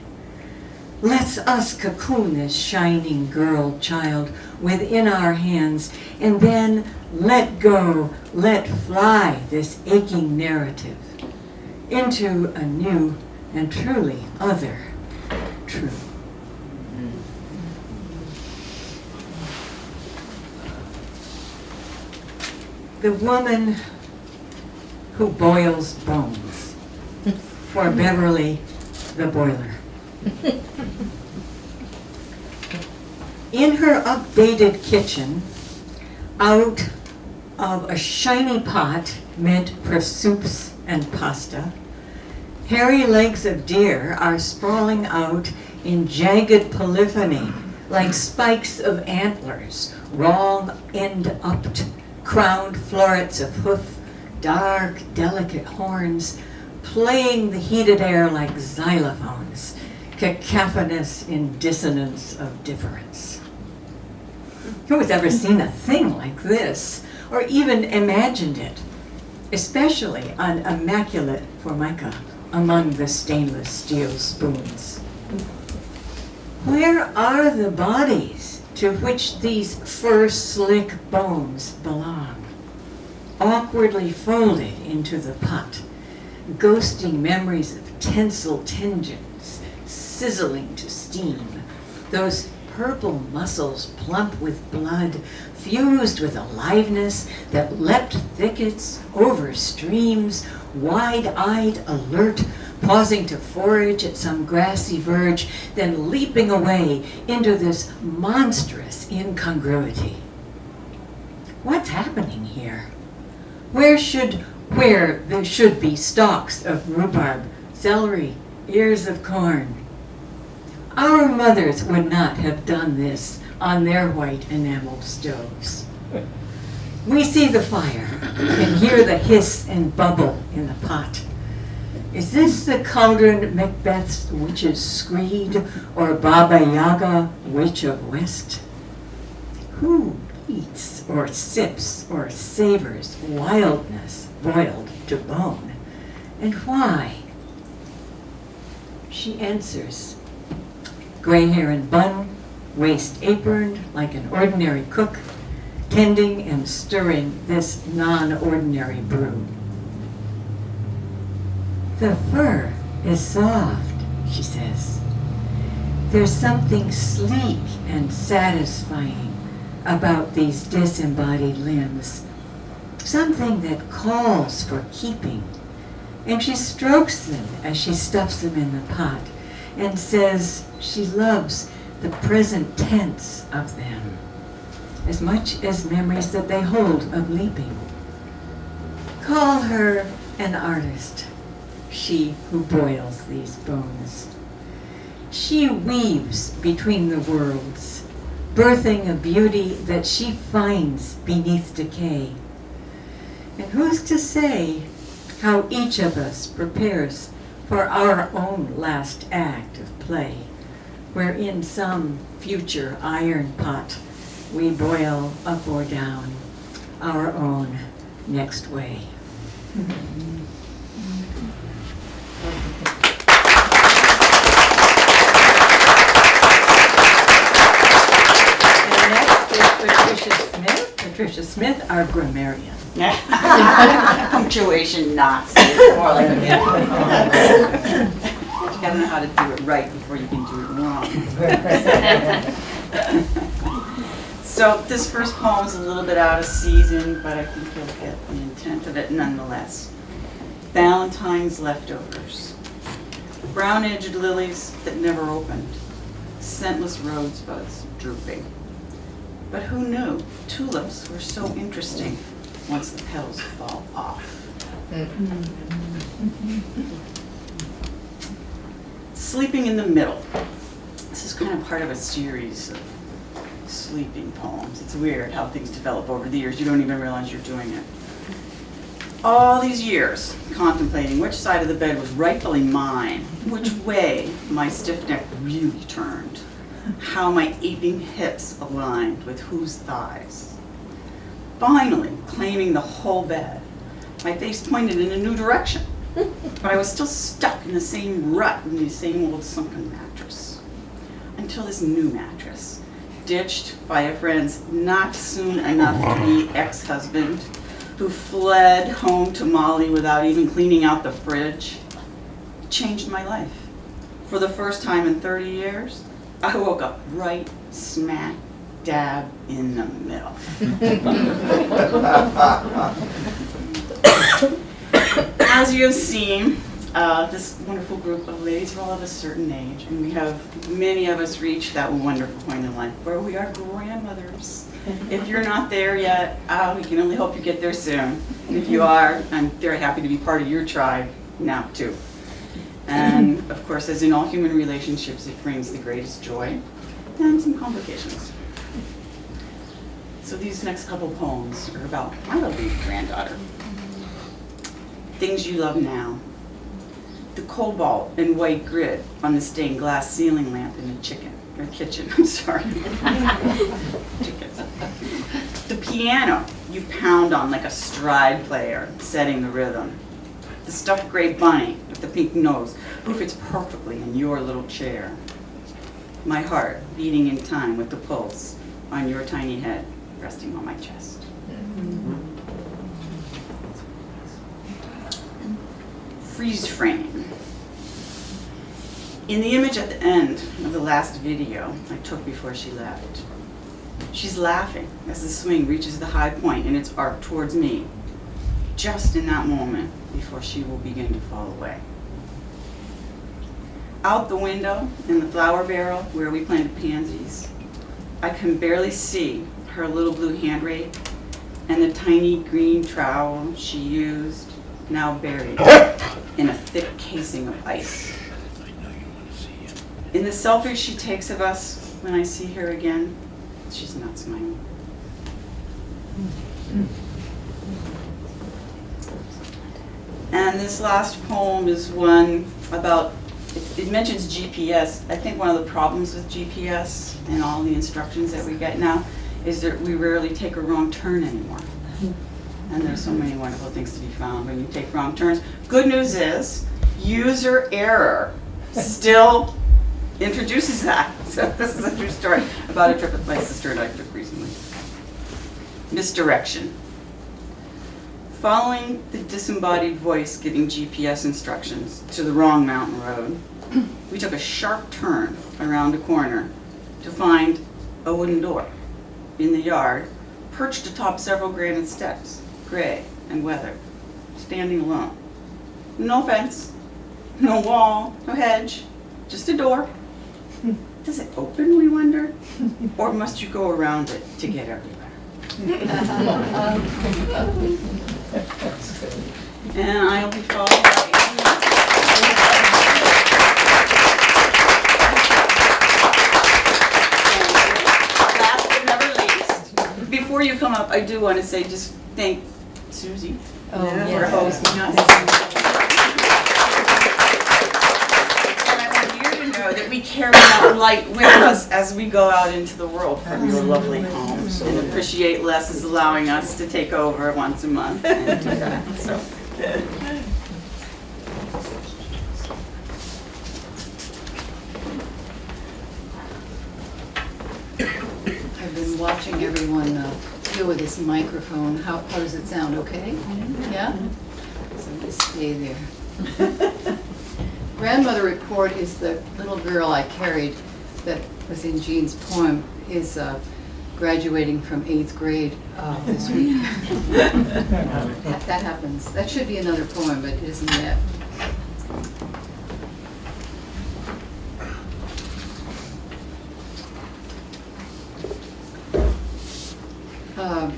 S3: Let's us cocoon this shining girl child within our hands, and then let go, let fly this aching narrative into a new and truly other truth. The woman who boils bones for Beverly the boiler. In her updated kitchen, out of a shiny pot meant for soups and pasta, hairy legs of deer are sprawling out in jagged polyphony like spikes of antlers, wrong end-upped, crowned florets of hoof, dark, delicate horns, playing the heated air like xylophones, cacophonous in dissonance of difference. Who has ever seen a thing like this? or even imagined it, especially on immaculate formica among the stainless steel spoons. Where are the bodies to which these fur-slick bones belong? Awkwardly folded into the pot, ghosting memories of tensile tendons sizzling to steam, those purple muscles plump with blood, fused with aliveness that leapt thickets over streams, wide-eyed, alert, pausing to forage at some grassy verge, then leaping away into this monstrous incongruity. What's happening here? Where there should be stalks of rhubarb, celery, ears of corn. Our mothers would not have done this on their white enameled stoves. We see the fire and hear the hiss and bubble in the pot. Is this the cauldron Macbeths Witch's screed, or Baba Yaga, Witch of West? Who eats or sips or savors wildness boiled to bone? And why? She answers, gray hair and bun, waist aproned like an ordinary cook, tending and stirring this non-ordinary brew. The fur is soft, she says. There's something sleek and satisfying about these disembodied limbs, something that calls for keeping. And she strokes them as she stuffs them in the pot and says she loves the present tense of them, as much as memories that they hold of leaping. Call her an artist, she who boils these bones. She weaves between the worlds, birthing a beauty that she finds beneath decay. And who's to say how each of us prepares for our own last act of play, where in some future iron pot we boil up or down our own next way. And next is Patricia Smith, our grammarian.
S9: Punctuation knots. It's more like a you gotta know how to do it right before you can do it wrong. So this first poem is a little bit out of season, but I think you'll get the intent of it nonetheless. Valentine's leftovers. Brown-edged lilies that never opened. Scentless rosebuds drooping. But who knew tulips were so interesting once the petals fall off? Sleeping in the middle. This is kind of part of a series of sleeping poems. It's weird how things develop over the years. You don't even realize you're doing it. All these years contemplating which side of the bed was rightfully mine, which way my stiff neck really turned, how my aping hips aligned with whose thighs. Finally, claiming the whole bed, my face pointed in a new direction, but I was still stuck in the same rut in the same old sunken mattress. Until this new mattress, ditched by a friend's not soon enough to be ex-husband, who fled home to Molly without even cleaning out the fridge, changed my life. For the first time in 30 years, I woke up right smack dab in the middle. As you have seen, this wonderful group of ladies are all of a certain age, and we have many of us reached that wonderful point in life where we are grandmothers. If you're not there yet, we can only hope you get there soon. And if you are, I'm very happy to be part of your tribe now too. And of course, as in all human relationships, it brings the greatest joy and some complications. So these next couple poems are about my lovely granddaughter. Things you love now. The cobalt and white grid on the stained glass ceiling lamp in the kitchen, I'm sorry. Chickens. The piano you pound on like a stride player, setting the rhythm. The stuffed gray bunny with the pink nose, who fits perfectly in your little chair. My heart beating in time with the pulse on your tiny head resting on my chest. Freeze frame. In the image at the end of the last video I took before she left, she's laughing as the swing reaches the high point in its arc towards me, just in that moment before she will begin to fall away. Out the window in the flower barrel where we planted pansies, I can barely see her little blue hand rake and the tiny green trowel she used, now buried in a thick casing of ice. In the selfie she takes of us when I see her again, she's not smiling. And this last poem is one about, it mentions GPS. I think one of the problems with GPS and all the instructions that we get now is that we rarely take a wrong turn anymore. And there's so many wonderful things to be found when you take wrong turns. Good news is, user error still introduces that. So this is a true story about a trip that my sister and I took recently. Misdirection. Following the disembodied voice giving GPS instructions to the wrong mountain road, we took a sharp turn around a corner to find a wooden door in the yard, perched atop several granite steps, gray and weathered, standing alone. No fence, no wall, no hedge, just a door. Does it open, we wondered? Or must you go around it to get everywhere? And I'll be followed by last but never least, before you come up, I do want to say just thank Susie for hosting us. And I want you to know that we carry that light with us as we go out into the world from your lovely homes, and appreciate Les is allowing us to take over once a month and do that. So.
S5: I've been watching everyone deal with this microphone. How does it sound? Okay? Yeah? So just stay there. Grandmother Report is the little girl I carried that was in Jean's poem, is graduating from 8th grade this week. That happens. That should be another poem, but it isn't yet.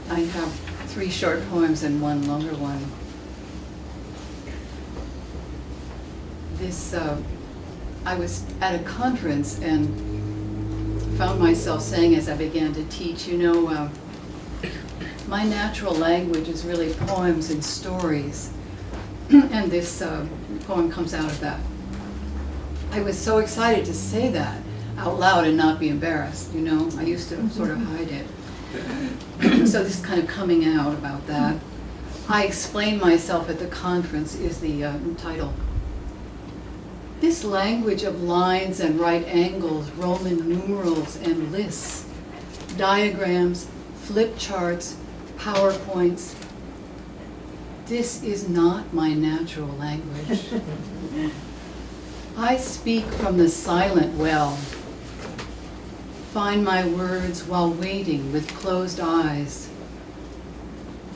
S5: I have 3 short poems and 1 longer one. This, I was at a conference and found myself saying as I began to teach, you know, my natural language is really poems and stories, and this poem comes out of that. I was so excited to say that out loud and not be embarrassed, you know. I used to sort of hide it. So this is kind of coming out about that. I Explain Myself at the Conference is the title. This language of lines and right angles, Roman numerals and lists, diagrams, flip charts, PowerPoints, this is not my natural language. I speak from the silent well, find my words while waiting with closed eyes,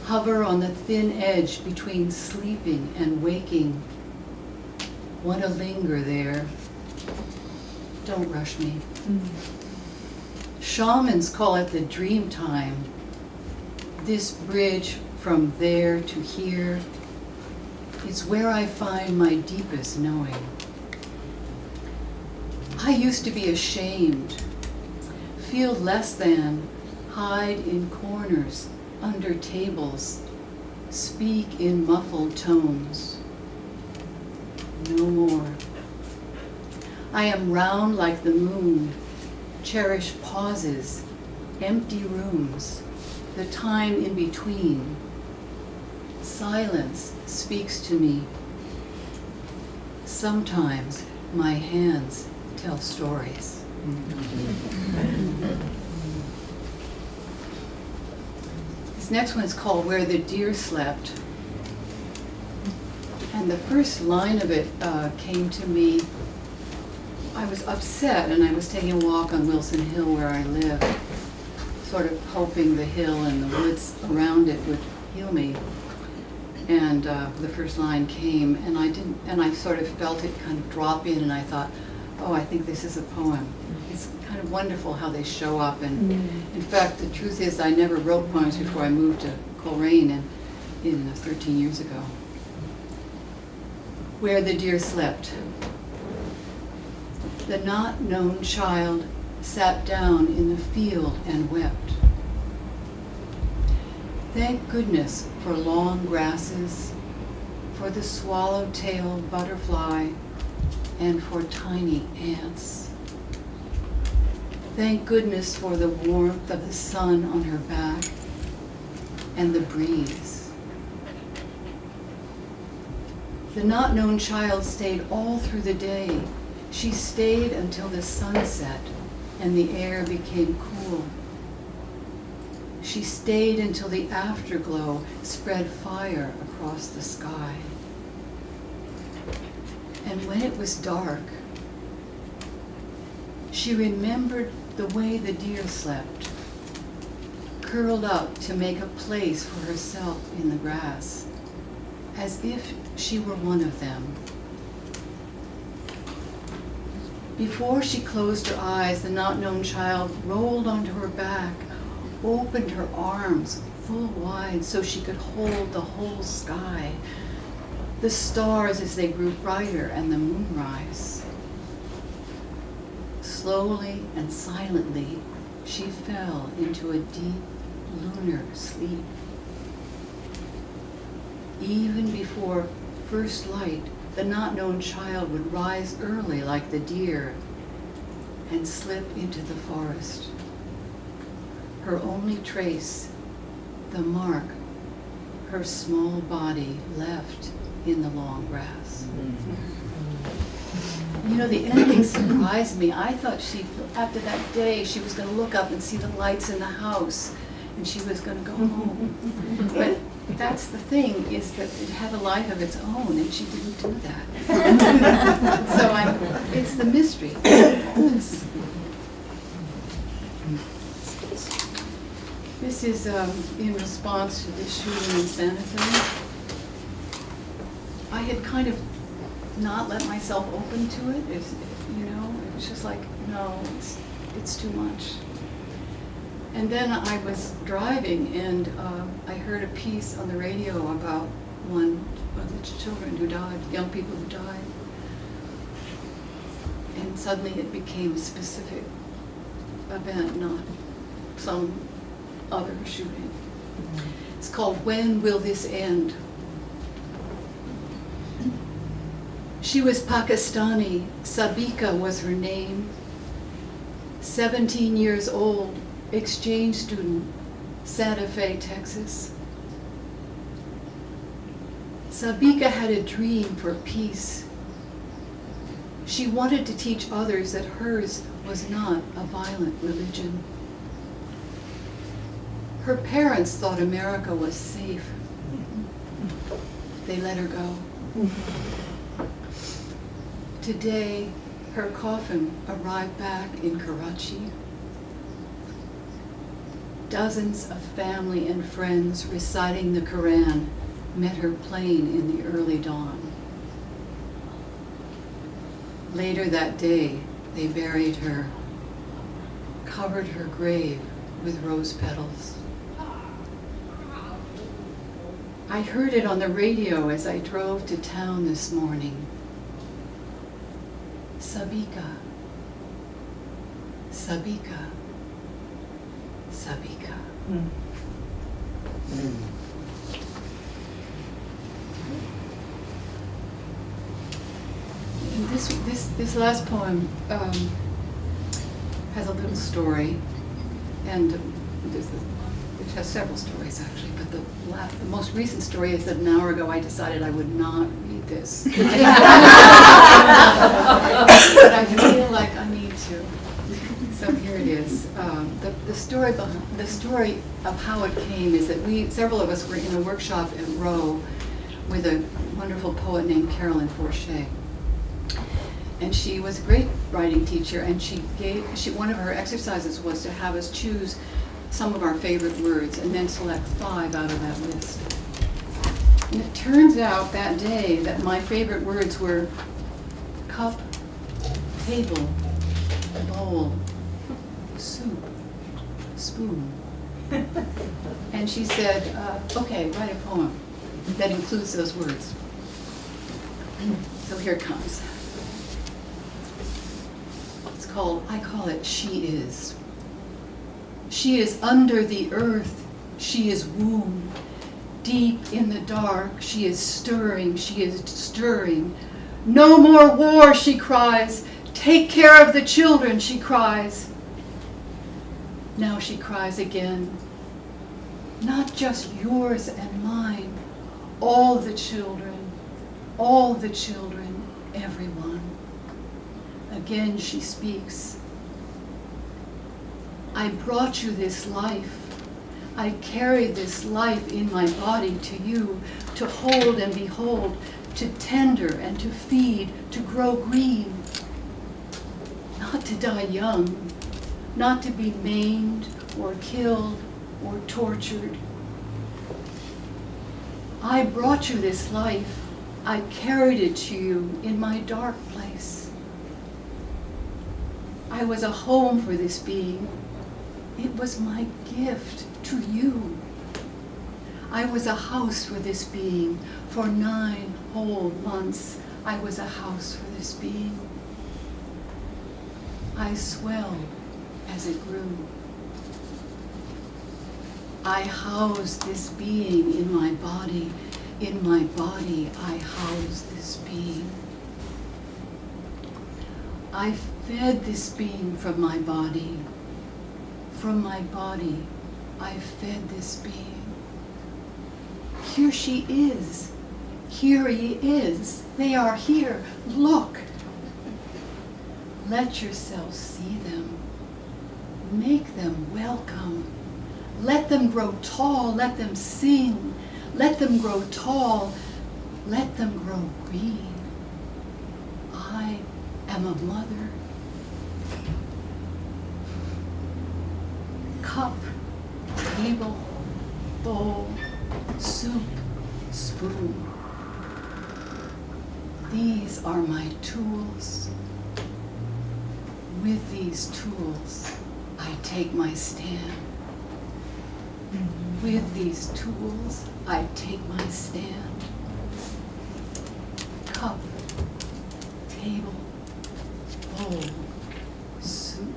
S5: hover on the thin edge between sleeping and waking, want to linger there. Don't rush me. Shamans call it the dream time. This bridge from there to here is where I find my deepest knowing. I used to be ashamed, feel less than, hide in corners, under tables, speak in muffled tones. No more. I am round like the moon, cherish pauses, empty rooms, the time in between. Silence speaks to me. Sometimes my hands tell stories. This next one is called Where the Deer Slept. And the first line of it came to me. I was upset and I was taking a walk on Wilson Hill where I live, sort of hoping the hill and the woods around it would heal me. And the first line came and I sort of felt it kind of drop in, and I thought, oh, I think this is a poem. It's kind of wonderful how they show up. And in fact, the truth is I never wrote poems before I moved to Coleraine in 13 years ago. Where the Deer Slept. The not known child sat down in the field and wept. Thank goodness for long grasses, for the swallow-tailed butterfly, and for tiny ants. Thank goodness for the warmth of the sun on her back and the breeze. The not known child stayed all through the day. She stayed until the sun set and the air became cool. She stayed until the afterglow spread fire across the sky. And when it was dark, she remembered the way the deer slept, curled up to make a place for herself in the grass, as if she were one of them. Before she closed her eyes, the not known child rolled onto her back, opened her arms full wide so she could hold the whole sky, the stars as they grew brighter and the moonrise. Slowly and silently, she fell into a deep lunar sleep. Even before first light, the not known child would rise early like the deer and slip into the forest. Her only trace, the mark her small body left in the long grass. You know, the ending surprised me. I thought after that day, she was going to look up and see the lights in the house, and she was going to go home. But that's the thing, is that it had a life of its own, and she didn't do that. So it's the mystery. This is in response to the shooting in Santa Fe. I had kind of not let myself open to it. It was just like, no, it's too much. And then I was driving and I heard a piece on the radio about one of the children who died, young people who died. And suddenly it became a specific event, not some other shooting. It's called When Will This End? She was Pakistani. Sabika was her name. 17 years old, exchange student, Santa Fe, Texas. Sabika had a dream for peace. She wanted to teach others that hers was not a violent religion. Her parents thought America was safe. They let her go. Today, her coffin arrived back in Karachi. Dozens of family and friends reciting the Quran met her plane in the early dawn. Later that day, they buried her, covered her grave with rose petals. I heard it on the radio as I drove to town this morning. Sabika, Sabika, Sabika. And this last poem has a little story, and there's has several stories actually, but the most recent story is that an hour ago I decided I would not read this. But I feel like I need to. So here it is. The story of how it came is that several of us were in a workshop at Rowe with a wonderful poet named Carolyn Forche. And she was a great writing teacher, and one of her exercises was to have us choose some of our favorite words and then select 5 out of that list. And it turns out that day that my favorite words were cup, table, bowl, soup, spoon. And she said, okay, write a poem that includes those words. So here it comes. I call it She Is. She is under the earth, she is womb. Deep in the dark, she is stirring, No more war, she cries. Take care of the children, she cries. Now she cries again. Not just yours and mine, all the children, everyone. Again she speaks. I brought you this life. I carried this life in my body to you, to hold and behold, to tender and to feed, to grow green. Not to die young, not to be maimed or killed or tortured. I brought you this life. I carried it to you in my dark place. I was a home for this being. It was my gift to you. I was a house for this being. For 9 whole months, I was a house for this being. I swelled as it grew. I housed this being in my body. In my body, I housed this being. I fed this being from my body. From my body, I fed this being. Here she is. Here he is. They are here. Look. Let yourself see them. Make them welcome. Let them grow tall. Let them sing. Let them grow tall. Let them grow green. I am a mother. Cup, table, bowl, soup, spoon. These are my tools. With these tools, I take my stand. With these tools, I take my stand. Cup, table, bowl, soup.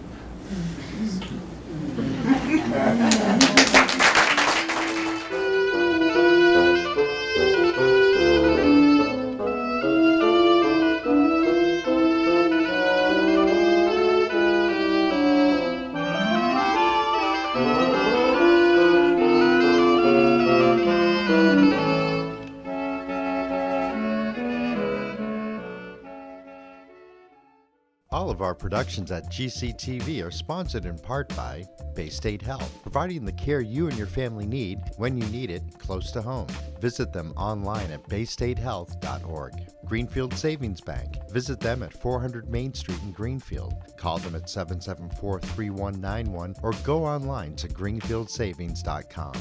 S1: All of our productions at GCTV are sponsored in part by Bay State Health, providing the care you and your family need when you need it close to home. Visit them online at baystatehealth.org. Greenfield Savings Bank. Visit them at 400 Main Street in Greenfield. Call them at 774-3191 or go online to greenfieldsavings.com.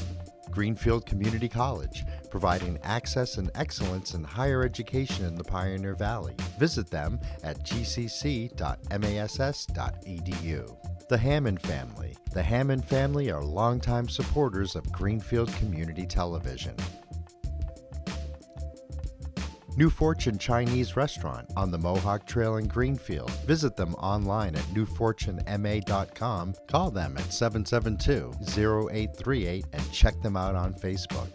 S1: Greenfield Community College, providing access and excellence in higher education in the Pioneer Valley. Visit them at gcc.mass.edu. The Hammond Family. The Hammond family are longtime supporters of Greenfield Community Television. New Fortune Chinese Restaurant on the Mohawk Trail in Greenfield. Visit them online at newfortunema.com. Call them at 772-0838 and check them out on Facebook.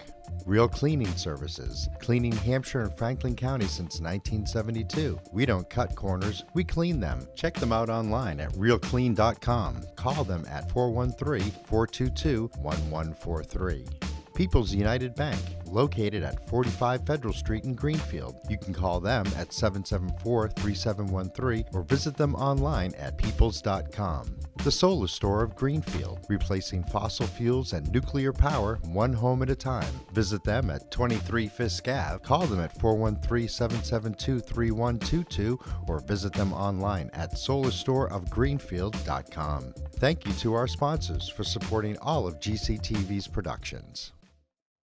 S1: Real Cleaning Services, cleaning Hampshire and Franklin County since 1972. We don't cut corners, we clean them. Check them out online at realclean.com. Call them at 413-422-1143. People's United Bank, located at 45 Federal Street in Greenfield. You can call them at 774-3713 or visit them online at peoples.com. The Solar Store of Greenfield, replacing fossil fuels and nuclear power one home at a time. Visit them at 23 Fisk Ave. Call them at 413-772-3122 or visit them online at solarstoreofgreenfield.com. Thank you to our sponsors for supporting all of GCTV's productions.